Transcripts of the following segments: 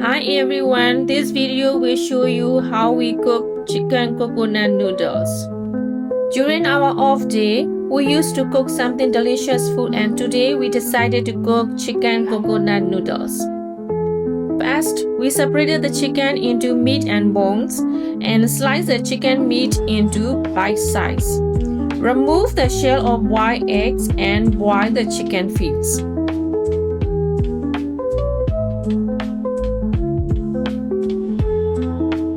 Hi everyone, this video will show you how we cook chicken coconut noodles. During our off day, we used to cook something delicious food and today we decided to cook chicken coconut noodles. First, we separated the chicken into meat and bones and sliced the chicken meat into bite size. Remove the shell of white eggs and boil the chicken feet.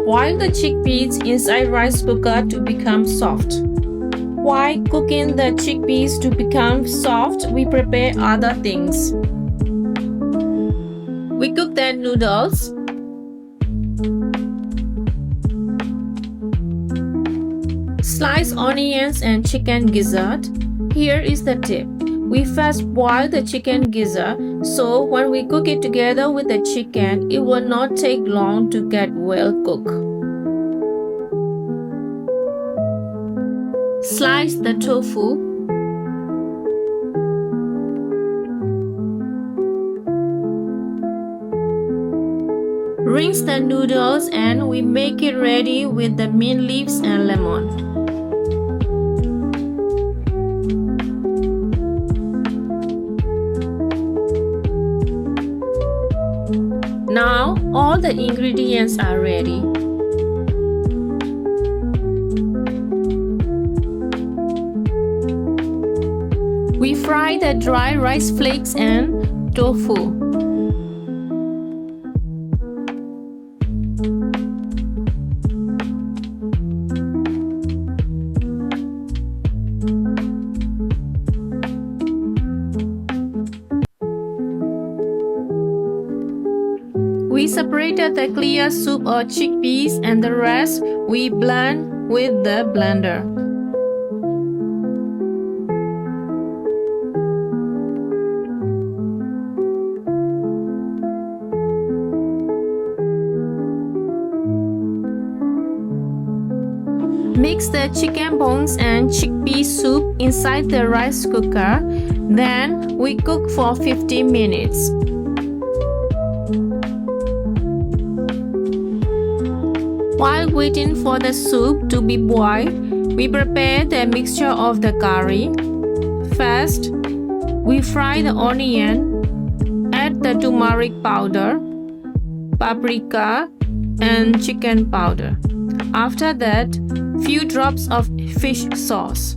Boil the chickpeas inside rice cooker to become soft. While cooking the chickpeas to become soft, we prepare other things. We cook the noodles. Slice onions and chicken gizzard. Here is the tip. We first boil the chicken gizzard, so when we cook it together with the chicken, it will not take long to get well cooked. Slice the tofu. Rinse the noodles and we make it ready with the mint leaves and lemon. Now all the ingredients are ready. We fry the dry rice flakes and tofu. We separated the clear soup or chickpeas and the rest we blend with the blender. Mix the chicken bones and chickpea soup inside the rice cooker. Then we cook for 15 minutes. While waiting for the soup to be boiled, we prepare the mixture of the curry. First, we fry the onion, add the turmeric powder, paprika, and chicken powder. After that, few drops of fish sauce.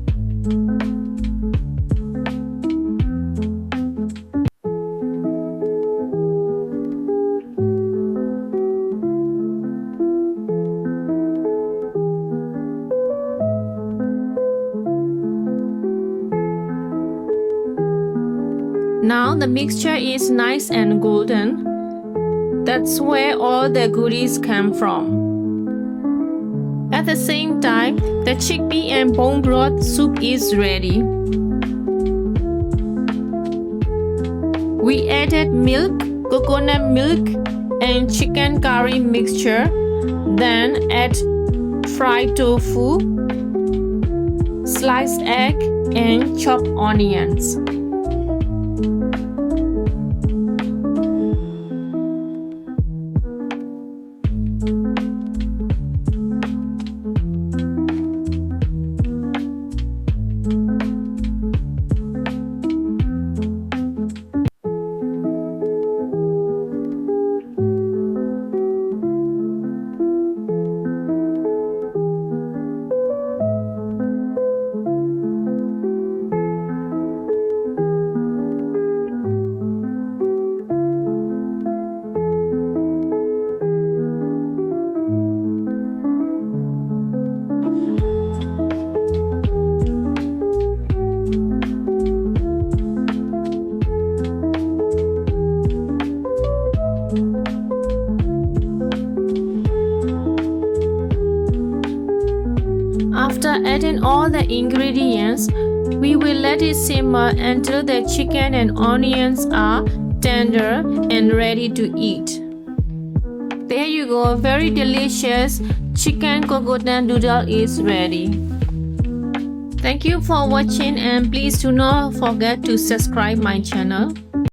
Now the mixture is nice and golden. That's where all the goodies come from. At the same time, the chickpea and bone broth soup is ready. We added milk, coconut milk, and chicken curry mixture. Then add fried tofu, sliced egg, and chopped onions. After adding all the ingredients, we will let it simmer until the chicken and onions are tender and ready to eat. There you go, very delicious chicken coconut noodle is ready. Thank you for watching and please do not forget to subscribe my channel.